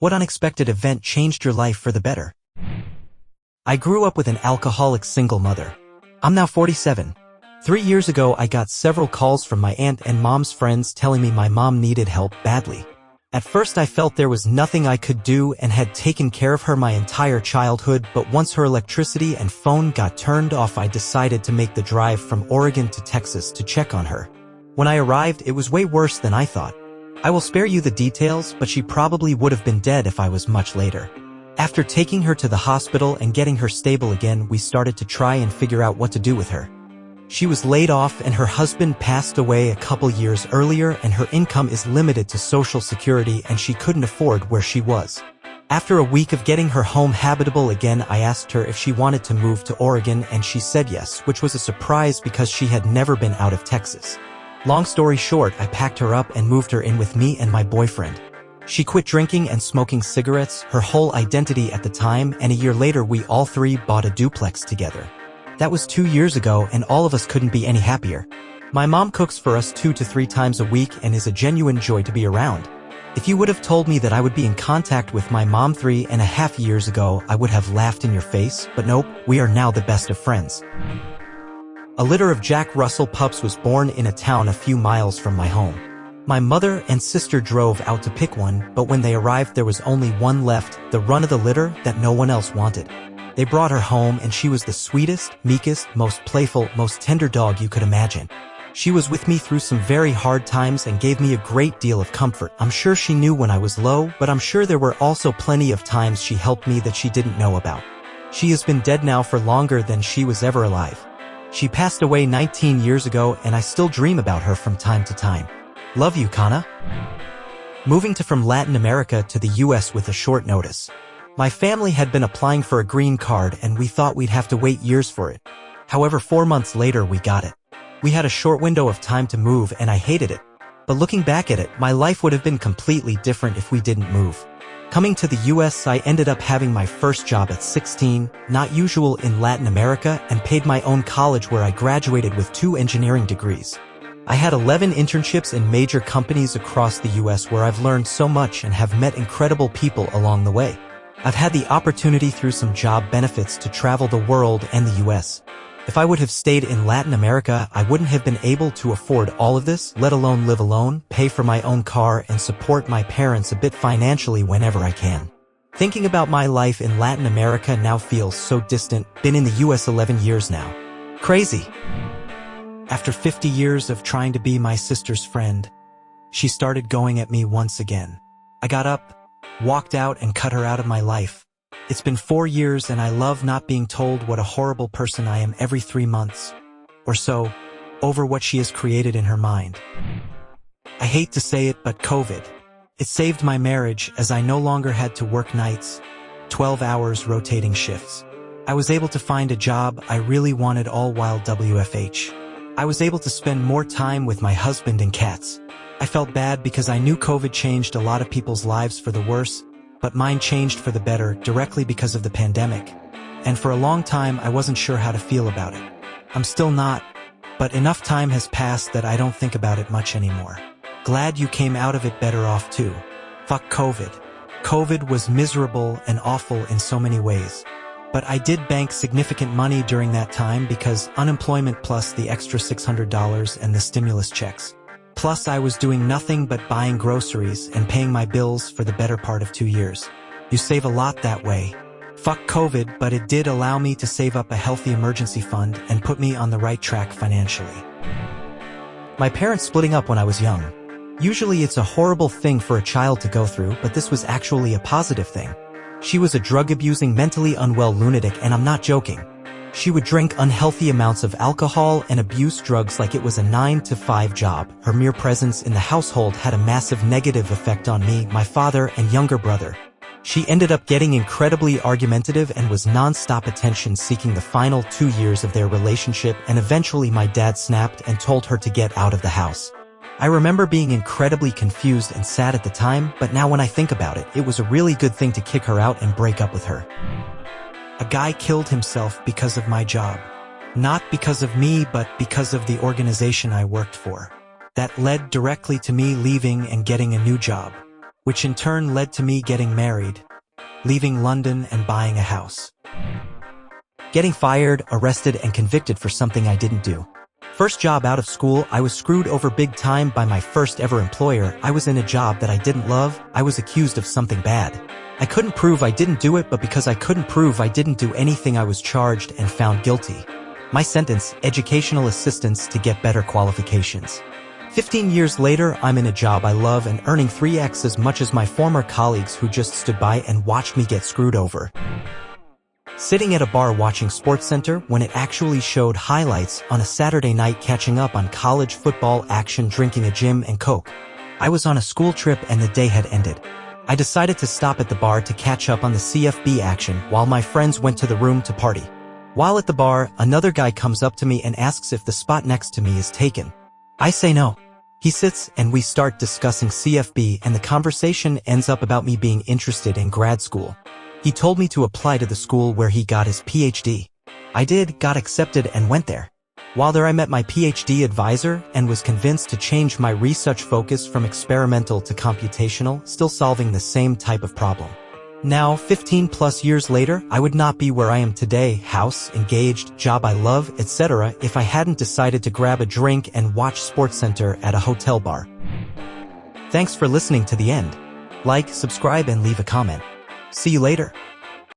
What unexpected event changed your life for the better? I grew up with an alcoholic single mother. I'm now 47. 3 years ago I got several calls from my aunt and mom's friends telling me my mom needed help badly. At first I felt there was nothing I could do and had taken care of her my entire childhood, but once her electricity and phone got turned off I decided to make the drive from Oregon to Texas to check on her. When I arrived it was way worse than I thought. I will spare you the details, but she probably would have been dead if I was much later. After taking her to the hospital and getting her stable again, we started to try and figure out what to do with her. She was laid off and her husband passed away a couple years earlier, and her income is limited to Social Security and she couldn't afford where she was. After a week of getting her home habitable again, I asked her if she wanted to move to Oregon and she said yes, which was a surprise because she had never been out of Texas. Long story short, I packed her up and moved her in with me and my boyfriend. She quit drinking and smoking cigarettes, her whole identity at the time, and a year later we all three bought a duplex together. That was 2 years ago and all of us couldn't be any happier. My mom cooks for us 2 to 3 times a week and is a genuine joy to be around. If you would have told me that I would be in contact with my mom 3.5 years ago, I would have laughed in your face, but nope, we are now the best of friends. A litter of Jack Russell pups was born in a town a few miles from my home. My mother and sister drove out to pick one, but when they arrived there was only one left, the run of the litter that no one else wanted. They brought her home and she was the sweetest, meekest, most playful, most tender dog you could imagine. She was with me through some very hard times and gave me a great deal of comfort. I'm sure she knew when I was low, but I'm sure there were also plenty of times she helped me that she didn't know about. She has been dead now for longer than she was ever alive. She passed away 19 years ago and I still dream about her from time to time. Love you, Kana. Moving from Latin America to the US with a short notice. My family had been applying for a green card and we thought we'd have to wait years for it. However, 4 months later we got it. We had a short window of time to move and I hated it. But looking back at it, my life would have been completely different if we didn't move. Coming to the US, I ended up having my first job at 16, not usual in Latin America, and paid my own college where I graduated with 2 engineering degrees. I had 11 internships in major companies across the US where I've learned so much and have met incredible people along the way. I've had the opportunity through some job benefits to travel the world and the US. If I would have stayed in Latin America, I wouldn't have been able to afford all of this, let alone live alone, pay for my own car, and support my parents a bit financially whenever I can. Thinking about my life in Latin America now feels so distant. Been in the US 11 years now. Crazy. After 50 years of trying to be my sister's friend, she started going at me once again. I got up, walked out, and cut her out of my life. It's been 4 years and I love not being told what a horrible person I am every 3 months or so over what she has created in her mind. I hate to say it, but COVID. It saved my marriage as I no longer had to work nights, 12 hours rotating shifts. I was able to find a job I really wanted all while WFH. I was able to spend more time with my husband and cats. I felt bad because I knew COVID changed a lot of people's lives for the worse, but mine changed for the better directly because of the pandemic. And for a long time, I wasn't sure how to feel about it. I'm still not, but enough time has passed that I don't think about it much anymore. Glad you came out of it better off too. Fuck COVID. COVID was miserable and awful in so many ways. But I did bank significant money during that time because unemployment plus the extra $600 and the stimulus checks. Plus, I was doing nothing but buying groceries and paying my bills for the better part of 2 years. You save a lot that way. Fuck COVID, but it did allow me to save up a healthy emergency fund and put me on the right track financially. My parents splitting up when I was young. Usually it's a horrible thing for a child to go through, but this was actually a positive thing. She was a drug-abusing, mentally unwell lunatic, and I'm not joking. She would drink unhealthy amounts of alcohol and abuse drugs like it was a 9-to-5 job. Her mere presence in the household had a massive negative effect on me, my father, and younger brother. She ended up getting incredibly argumentative and was non-stop attention-seeking the final 2 years of their relationship, and eventually my dad snapped and told her to get out of the house. I remember being incredibly confused and sad at the time, but now when I think about it, it was a really good thing to kick her out and break up with her. A guy killed himself because of my job. Not because of me, but because of the organization I worked for. That led directly to me leaving and getting a new job. which in turn led to me getting married, leaving London and buying a house. Getting fired, arrested, and convicted for something I didn't do. First job out of school, I was screwed over big time by my first ever employer. I was in a job that I didn't love. I was accused of something bad. I couldn't prove I didn't do it, but because I couldn't prove I didn't do anything, I was charged and found guilty. My sentence, educational assistance to get better qualifications. 15 years later, I'm in a job I love and earning 3x as much as my former colleagues who just stood by and watched me get screwed over. Sitting at a bar watching SportsCenter when it actually showed highlights on a Saturday night, catching up on college football action, drinking a gym and Coke. I was on a school trip and the day had ended. I decided to stop at the bar to catch up on the CFB action while my friends went to the room to party. While at the bar, another guy comes up to me and asks if the spot next to me is taken. I say no. He sits and we start discussing CFB, and the conversation ends up about me being interested in grad school. He told me to apply to the school where he got his PhD. I did, got accepted, and went there. While there I met my PhD advisor and was convinced to change my research focus from experimental to computational, still solving the same type of problem. Now, 15 plus years later, I would not be where I am today, house, engaged, job I love, etc., if I hadn't decided to grab a drink and watch SportsCenter at a hotel bar. Thanks for listening to the end. Like, subscribe, and leave a comment. See you later.